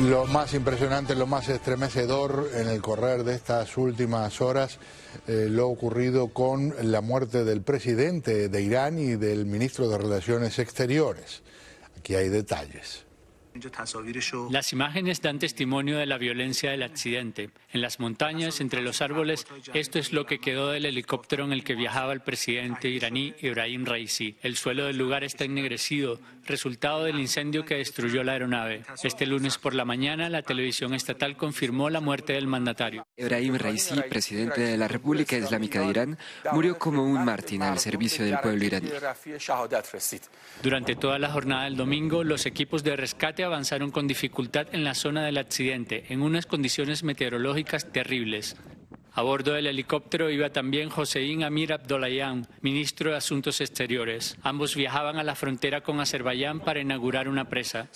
Lo más impresionante, lo más estremecedor en el correr de estas últimas horas, lo ocurrido con la muerte del presidente de Irán y del ministro de Relaciones Exteriores. Aquí hay detalles. Las imágenes dan testimonio de la violencia del accidente. En las montañas, entre los árboles, esto es lo que quedó del helicóptero en el que viajaba el presidente iraní Ebrahim Raisi. El suelo del lugar está ennegrecido, resultado del incendio que destruyó la aeronave. Este lunes por la mañana, la televisión estatal confirmó la muerte del mandatario. Ebrahim Raisi, presidente de la República Islámica de Irán, murió como un mártir al servicio del pueblo iraní. Durante toda la jornada del domingo, los equipos de rescate avanzaron con dificultad en la zona del accidente, en unas condiciones meteorológicas terribles. A bordo del helicóptero iba también Hossein Amir Abdollahian, ministro de Asuntos Exteriores. Ambos viajaban a la frontera con Azerbaiyán para inaugurar una presa.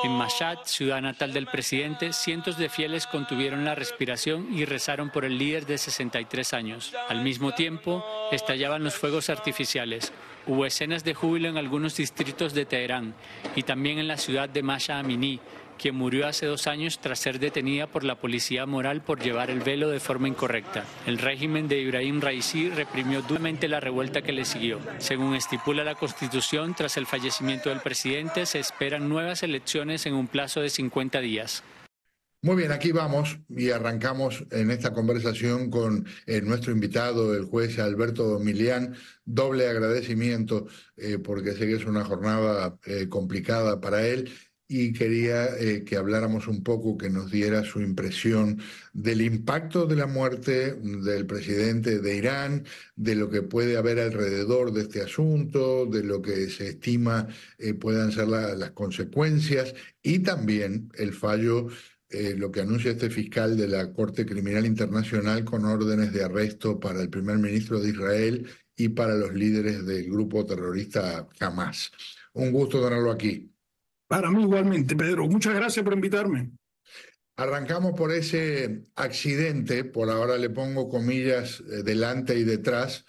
En Mashhad, ciudad natal del presidente, cientos de fieles contuvieron la respiración y rezaron por el líder de 63 años. Al mismo tiempo, estallaban los fuegos artificiales. Hubo escenas de júbilo en algunos distritos de Teherán y también en la ciudad de Masha Amini, quien murió hace 2 años tras ser detenida por la policía moral por llevar el velo de forma incorrecta. El régimen de Ebrahim Raisi reprimió duramente la revuelta que le siguió. Según estipula la Constitución, tras el fallecimiento del presidente, se esperan nuevas elecciones en un plazo de 50 días. Muy bien, aquí vamos y arrancamos en esta conversación con nuestro invitado, el juez Alberto Milián. Doble agradecimiento porque sé que es una jornada complicada para él. Y quería que habláramos un poco, que nos diera su impresión del impacto de la muerte del presidente de Irán, de lo que puede haber alrededor de este asunto, de lo que se estima puedan ser las consecuencias y también el fallo, lo que anuncia este fiscal de la Corte Criminal Internacional con órdenes de arresto para el primer ministro de Israel y para los líderes del grupo terrorista Hamas. Un gusto tenerlo aquí. Para mí igualmente, Pedro. Muchas gracias por invitarme. Arrancamos por ese accidente, por ahora le pongo comillas delante y detrás,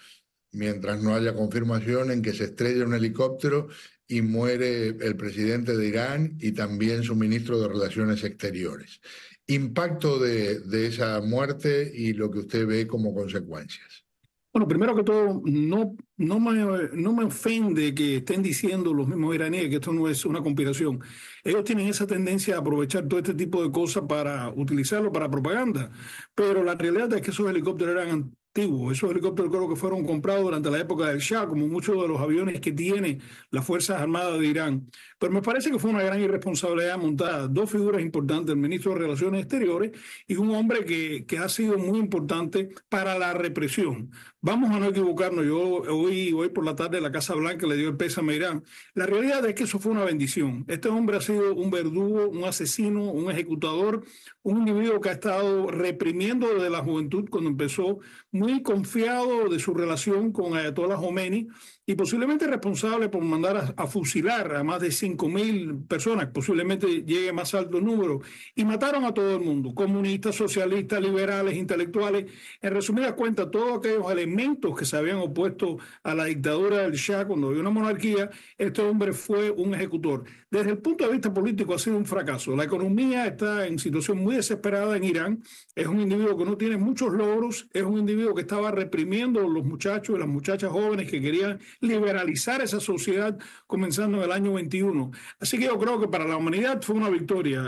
mientras no haya confirmación en que se estrella un helicóptero y muere el presidente de Irán y también su ministro de Relaciones Exteriores. Impacto de esa muerte y lo que usted ve como consecuencias. Bueno, primero que todo, no me ofende que estén diciendo los mismos iraníes que esto no es una conspiración. Ellos tienen esa tendencia a aprovechar todo este tipo de cosas para utilizarlo para propaganda, pero la realidad es que esos helicópteros eran antiguos. Esos helicópteros creo que fueron comprados durante la época del Shah, como muchos de los aviones que tiene las Fuerzas Armadas de Irán. Pero me parece que fue una gran irresponsabilidad montada. 2 figuras importantes, el ministro de Relaciones Exteriores y un hombre que ha sido muy importante para la represión. Vamos a no equivocarnos. Yo hoy por la tarde la Casa Blanca le dio el pésame a Irán. La realidad es que eso fue una bendición. Este hombre ha sido un verdugo, un asesino, un ejecutador, un individuo que ha estado reprimiendo desde la juventud cuando empezó, muy confiado de su relación con Ayatollah Khomeini y posiblemente responsable por mandar a fusilar a más de 5.000 personas, posiblemente llegue más alto el número, y mataron a todo el mundo, comunistas, socialistas, liberales, intelectuales. En resumidas cuentas, todos aquellos elementos que se habían opuesto a la dictadura del Shah cuando había una monarquía, este hombre fue un ejecutor. Desde el punto de vista político ha sido un fracaso. La economía está en situación muy desesperada en Irán. Es un individuo que no tiene muchos logros, es un individuo que estaba reprimiendo a los muchachos y las muchachas jóvenes que querían liberalizar esa sociedad comenzando en el año 21. Así que yo creo que para la humanidad fue una victoria.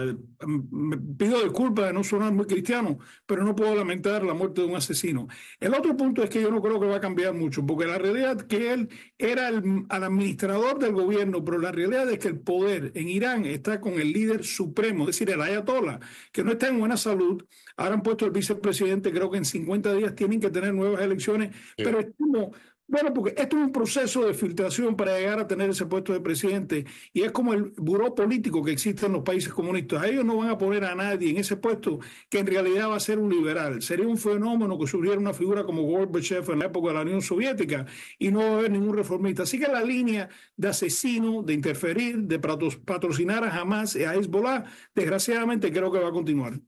Me pido disculpas de no sonar muy cristiano, pero no puedo lamentar la muerte de un asesino. El otro punto es que yo no creo que va a cambiar mucho, porque la realidad es que él era el administrador del gobierno, pero la realidad es que el poder en Irán está con el líder supremo, es decir, el ayatollah, que no está en buena salud. Ahora han puesto el vicepresidente, creo que en 50 días tienen que tener nuevas elecciones, sí. Pero es como... Bueno, porque esto es un proceso de filtración para llegar a tener ese puesto de presidente y es como el buró político que existe en los países comunistas. Ellos no van a poner a nadie en ese puesto que en realidad va a ser un liberal. Sería un fenómeno que surgiera una figura como Gorbachev en la época de la Unión Soviética y no va a haber ningún reformista. Así que la línea de asesino, de interferir, de patrocinar a Hamas y a Hezbollah, desgraciadamente creo que va a continuar.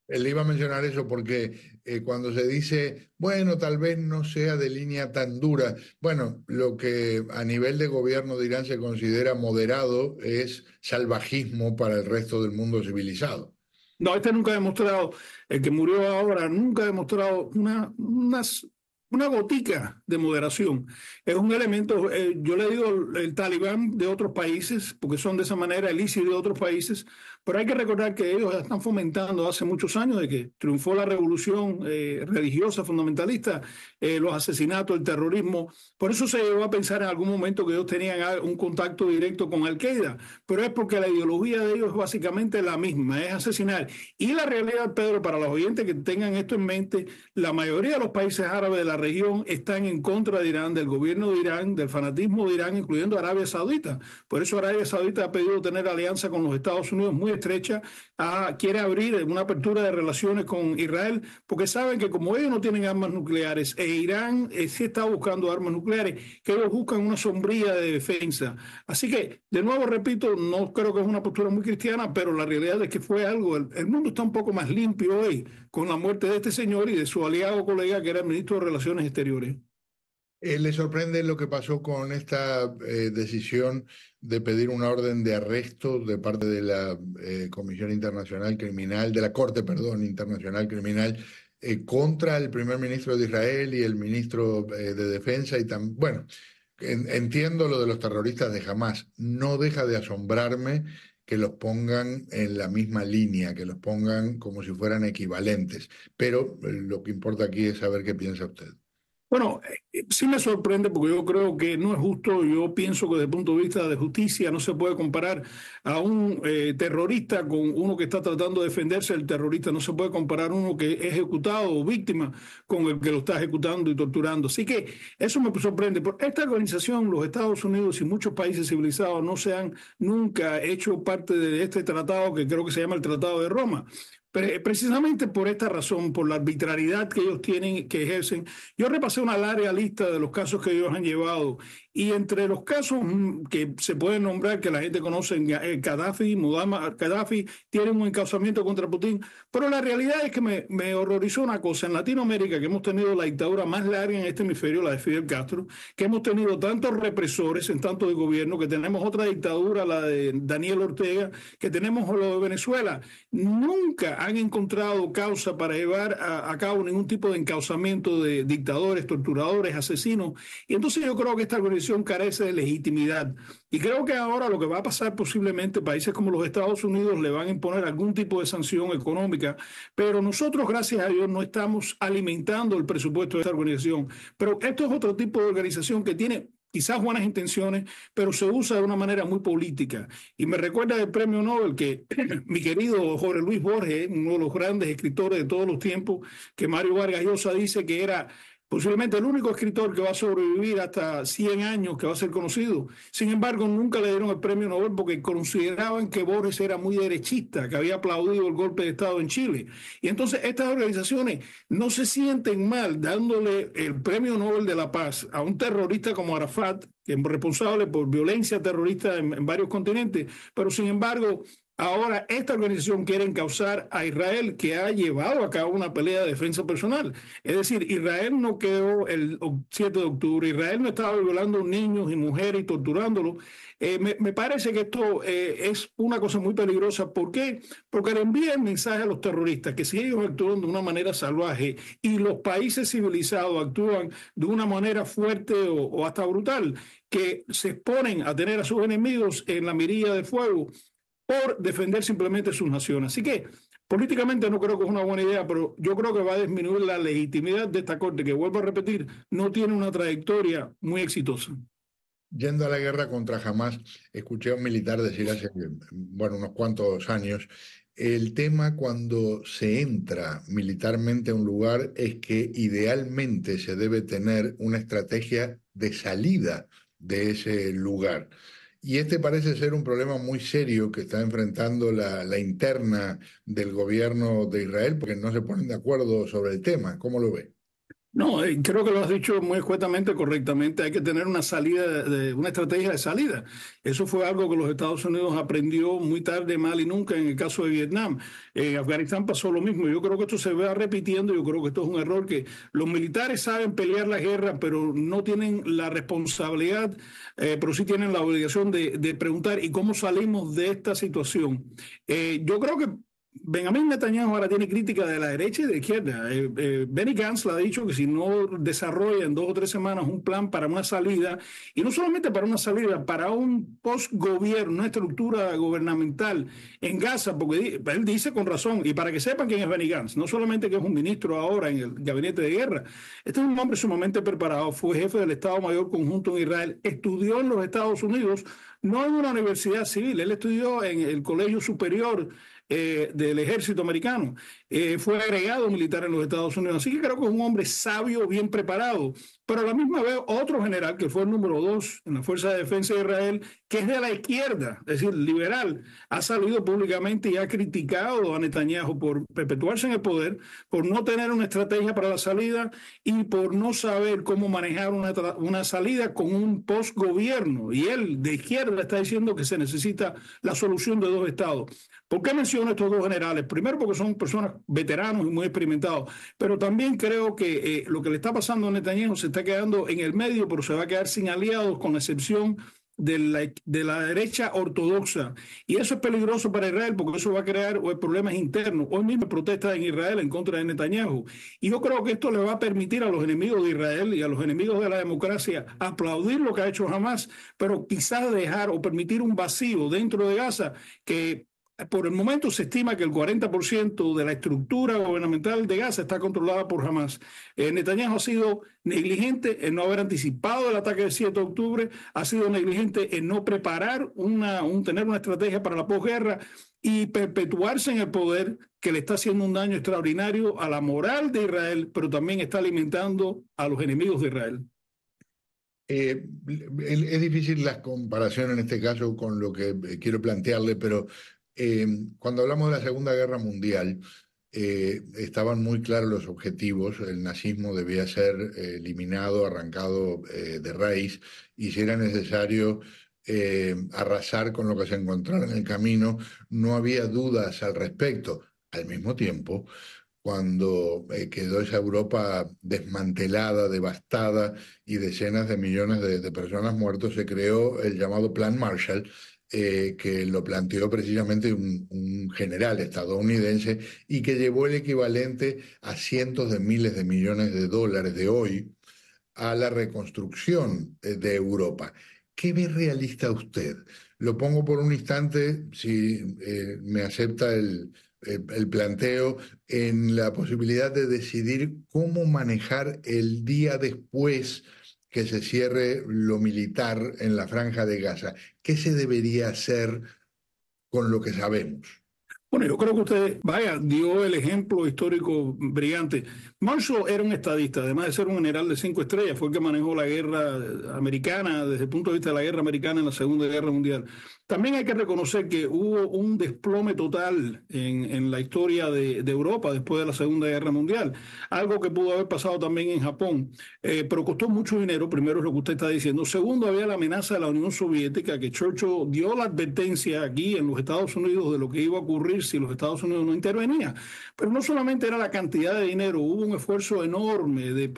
Le iba a mencionar eso porque cuando se dice, bueno, tal vez no sea de línea tan dura, bueno, lo que a nivel de gobierno de Irán se considera moderado es salvajismo para el resto del mundo civilizado. No, este nunca ha demostrado, el que murió ahora, nunca ha demostrado una gotica de moderación. Es un elemento, yo le digo el talibán de otros países, porque son de esa manera, el ISIS de otros países, pero hay que recordar que ellos están fomentando hace muchos años de que triunfó la revolución religiosa fundamentalista, los asesinatos, el terrorismo. Por eso se llegó a pensar en algún momento que ellos tenían un contacto directo con Al-Qaeda, pero es porque la ideología de ellos es básicamente la misma, es asesinar. Y la realidad, Pedro, para los oyentes que tengan esto en mente, la mayoría de los países árabes de la región están en contra de Irán, del gobierno de Irán, del fanatismo de Irán, incluyendo Arabia Saudita. Por eso Arabia Saudita ha pedido tener alianza con los Estados Unidos muy estrecha, quiere abrir una apertura de relaciones con Israel, porque saben que como ellos no tienen armas nucleares e Irán sí está buscando armas nucleares, que ellos buscan una sombrilla de defensa. Así que, de nuevo repito, no creo que es una postura muy cristiana, pero la realidad es que fue algo, el mundo está un poco más limpio hoy con la muerte de este señor y de su aliado colega que era el ministro de Relaciones Exteriores. ¿Le sorprende lo que pasó con esta decisión de pedir una orden de arresto de parte de la Comisión Internacional Criminal, de la Corte, perdón, Internacional Criminal, contra el primer ministro de Israel y el ministro de Defensa? Y bueno, entiendo lo de los terroristas de Hamás. No deja de asombrarme que los pongan en la misma línea, que los pongan como si fueran equivalentes. Pero lo que importa aquí es saber qué piensa usted. Bueno, sí me sorprende porque yo creo que no es justo. Yo pienso que desde el punto de vista de justicia no se puede comparar a un terrorista con uno que está tratando de defenderse del terrorista. No se puede comparar uno que es ejecutado o víctima con el que lo está ejecutando y torturando. Así que eso me sorprende. Por esta organización, los Estados Unidos y muchos países civilizados no se han nunca hecho parte de este tratado que creo que se llama el Tratado de Roma. Precisamente por esta razón, por la arbitrariedad que ellos tienen, que ejercen, yo repasé una larga lista de los casos que ellos han llevado y entre los casos que se pueden nombrar, que la gente conoce, Gaddafi, Muammar Gaddafi, tienen un encauzamiento contra Putin, pero la realidad es que me horrorizó una cosa. En Latinoamérica, que hemos tenido la dictadura más larga en este hemisferio, la de Fidel Castro, que hemos tenido tantos represores en tanto de gobierno, que tenemos otra dictadura, la de Daniel Ortega, que tenemos lo de Venezuela, nunca han encontrado causa para llevar a cabo ningún tipo de encauzamiento de dictadores, torturadores, asesinos. Y entonces yo creo que esta organización carece de legitimidad. Y creo que ahora lo que va a pasar posiblemente, países como los Estados Unidos le van a imponer algún tipo de sanción económica, pero nosotros, gracias a Dios, no estamos alimentando el presupuesto de esta organización. Pero esto es otro tipo de organización que tiene quizás buenas intenciones, pero se usa de una manera muy política. Y me recuerda el premio Nobel que mi querido Jorge Luis Borges, uno de los grandes escritores de todos los tiempos, que Mario Vargas Llosa dice que era posiblemente el único escritor que va a sobrevivir hasta 100 años, que va a ser conocido. Sin embargo, nunca le dieron el premio Nobel porque consideraban que Borges era muy derechista, que había aplaudido el golpe de Estado en Chile. Y entonces estas organizaciones no se sienten mal dándole el premio Nobel de la Paz a un terrorista como Arafat, que es responsable por violencia terrorista en varios continentes, pero sin embargo ahora esta organización quiere encauzar a Israel, que ha llevado a cabo una pelea de defensa personal. Es decir, Israel no quedó el 7 de octubre, Israel no estaba violando niños y mujeres y torturándolos. Me parece que esto es una cosa muy peligrosa. ¿Por qué? Porque le envía el mensaje a los terroristas que si ellos actúan de una manera salvaje y los países civilizados actúan de una manera fuerte o hasta brutal, que se exponen a tener a sus enemigos en la mirilla de fuego, por defender simplemente sus naciones. Así que políticamente no creo que es una buena idea, pero yo creo que va a disminuir la legitimidad de esta Corte, que vuelvo a repetir, no tiene una trayectoria muy exitosa. Yendo a la guerra contra Hamás, escuché a un militar decir hace, bueno, unos cuantos años, el tema cuando se entra militarmente a un lugar es que idealmente se debe tener una estrategia de salida de ese lugar. Y este parece ser un problema muy serio que está enfrentando la interna del gobierno de Israel porque no se ponen de acuerdo sobre el tema. ¿Cómo lo ve? No, creo que lo has dicho muy escuetamente, correctamente. Hay que tener una salida, una estrategia de salida. Eso fue algo que los Estados Unidos aprendió muy tarde, mal y nunca en el caso de Vietnam. En Afganistán pasó lo mismo. Yo creo que esto se va repitiendo. Yo creo que esto es un error que los militares saben pelear la guerra, pero no tienen la responsabilidad, pero sí tienen la obligación de preguntar ¿y cómo salimos de esta situación? Yo creo que Benjamín Netanyahu ahora tiene crítica de la derecha y de la izquierda. Benny Gantz le ha dicho que si no desarrolla en 2 o 3 semanas un plan para una salida, y no solamente para una salida, para un post-gobierno, una estructura gubernamental en Gaza, porque él dice con razón, y para que sepan quién es Benny Gantz, no solamente que es un ministro ahora en el gabinete de guerra, este es un hombre sumamente preparado, fue jefe del Estado Mayor Conjunto en Israel, estudió en los Estados Unidos, no en una universidad civil, él estudió en el Colegio Superior del ejército americano, fue agregado militar en los Estados Unidos, así que creo que es un hombre sabio, bien preparado, pero a la misma vez otro general que fue el número 2 en la Fuerza de Defensa de Israel, que es de la izquierda, es decir, liberal, ha salido públicamente y ha criticado a Netanyahu por perpetuarse en el poder, por no tener una estrategia para la salida y por no saber cómo manejar una salida con un postgobierno, y él de izquierda está diciendo que se necesita la solución de 2 estados. ¿Por qué menciono estos dos generales? Primero porque son personas veteranos y muy experimentados, pero también creo que lo que le está pasando a Netanyahu se está quedando en el medio, pero se va a quedar sin aliados con la excepción de la derecha ortodoxa. Y eso es peligroso para Israel porque eso va a crear problemas internos. Hoy mismo hay protestas en Israel en contra de Netanyahu. Y yo creo que esto le va a permitir a los enemigos de Israel y a los enemigos de la democracia aplaudir lo que ha hecho Hamas, pero quizás dejar o permitir un vacío dentro de Gaza que por el momento se estima que el 40% de la estructura gubernamental de Gaza está controlada por Hamas. Netanyahu ha sido negligente en no haber anticipado el ataque del 7 de octubre, ha sido negligente en no preparar tener una estrategia para la posguerra y perpetuarse en el poder, que le está haciendo un daño extraordinario a la moral de Israel, pero también está alimentando a los enemigos de Israel. Es difícil la comparación en este caso con lo que quiero plantearle, pero cuando hablamos de la Segunda Guerra Mundial, estaban muy claros los objetivos. El nazismo debía ser eliminado, arrancado de raíz, y si era necesario arrasar con lo que se encontrara en el camino, no había dudas al respecto. Al mismo tiempo, cuando quedó esa Europa desmantelada, devastada y decenas de millones de personas muertas, se creó el llamado Plan Marshall, que lo planteó precisamente un general estadounidense y que llevó el equivalente a cientos de miles de millones de dólares de hoy a la reconstrucción de Europa. ¿Qué ve realista usted? Lo pongo por un instante, si me acepta el planteo, en la posibilidad de decidir cómo manejar el día después que se cierre lo militar en la Franja de Gaza. ¿Qué se debería hacer con lo que sabemos? Bueno, yo creo que usted, vaya, dio el ejemplo histórico brillante. Marshall era un estadista, además de ser un general de 5 estrellas, fue el que manejó la guerra americana, desde el punto de vista de la guerra americana en la Segunda Guerra Mundial. También hay que reconocer que hubo un desplome total en la historia de Europa después de la Segunda Guerra Mundial, algo que pudo haber pasado también en Japón, pero costó mucho dinero, primero es lo que usted está diciendo. Segundo, había la amenaza de la Unión Soviética, que Churchill dio la advertencia aquí en los Estados Unidos de lo que iba a ocurrir si los Estados Unidos no intervenían. Pero no solamente era la cantidad de dinero, hubo un esfuerzo enorme de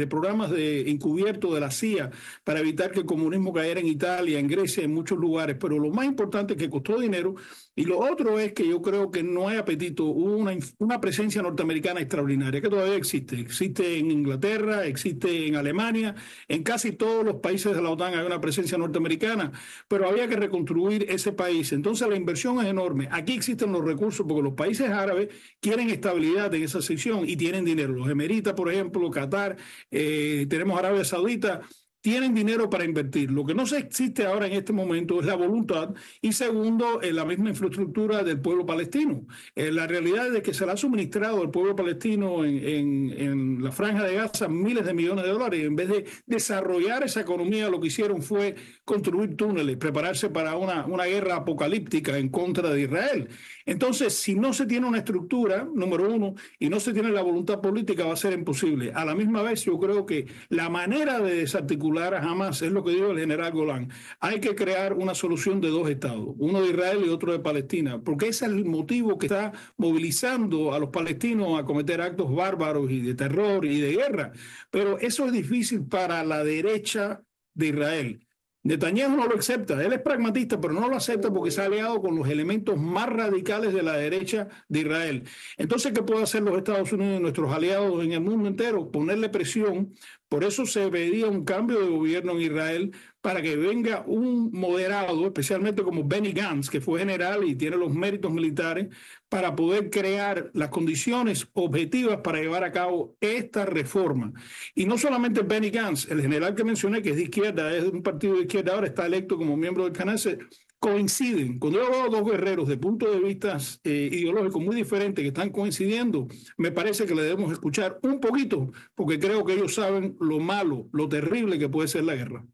programas encubiertos de la CIA para evitar que el comunismo cayera en Italia, en Grecia, en muchos lugares, pero lo más importante es que costó dinero, y lo otro es que yo creo que no hay apetito. Hubo una presencia norteamericana extraordinaria que todavía existe en Inglaterra, existe en Alemania, en casi todos los países de la OTAN hay una presencia norteamericana, pero había que reconstruir ese país. Entonces la inversión es enorme. Aquí existen los recursos porque los países árabes quieren estabilidad en esa sección y tienen dinero. Los emiritas, por ejemplo, Qatar, tenemos Arabia Saudita. tienen dinero para invertir. Lo que no se existe ahora en este momento es la voluntad y segundo, la misma infraestructura del pueblo palestino. La realidad es de que se le ha suministrado al pueblo palestino en la Franja de Gaza miles de millones de dólares. En vez de desarrollar esa economía, lo que hicieron fue construir túneles, prepararse para una guerra apocalíptica en contra de Israel. Entonces, si no se tiene una estructura, número uno, y no se tiene la voluntad política, va a ser imposible. A la misma vez, yo creo que la manera de desarticular a Hamas es lo que dijo el general Golán. Hay que crear una solución de dos estados, uno de Israel y otro de Palestina, porque ese es el motivo que está movilizando a los palestinos a cometer actos bárbaros y de terror y de guerra. Pero eso es difícil para la derecha de Israel. Netanyahu no lo acepta, él es pragmatista, pero no lo acepta porque se ha aliado con los elementos más radicales de la derecha de Israel. Entonces, ¿qué puede hacer los Estados Unidos y nuestros aliados en el mundo entero? Ponerle presión. Por eso se vería un cambio de gobierno en Israel para que venga un moderado, especialmente como Benny Gantz, que fue general y tiene los méritos militares, para poder crear las condiciones objetivas para llevar a cabo esta reforma. Y no solamente Benny Gantz, el general que mencioné, que es de izquierda, es de un partido de izquierda, ahora está electo como miembro del Knesset, coinciden. Cuando yo veo dos guerreros de puntos de vista ideológicos muy diferentes que están coincidiendo, me parece que le debemos escuchar un poquito, porque creo que ellos saben lo malo, lo terrible que puede ser la guerra.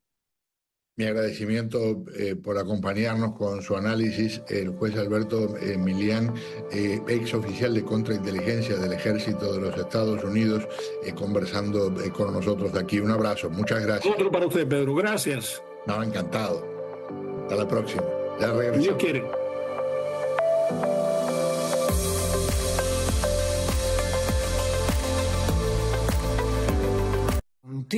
Mi agradecimiento por acompañarnos con su análisis, el juez Alberto Milián, ex oficial de contrainteligencia del Ejército de los Estados Unidos, conversando con nosotros de aquí. Un abrazo, muchas gracias. Otro para usted, Pedro, gracias. No, encantado. Hasta la próxima. Ya regresamos. Dios quiere.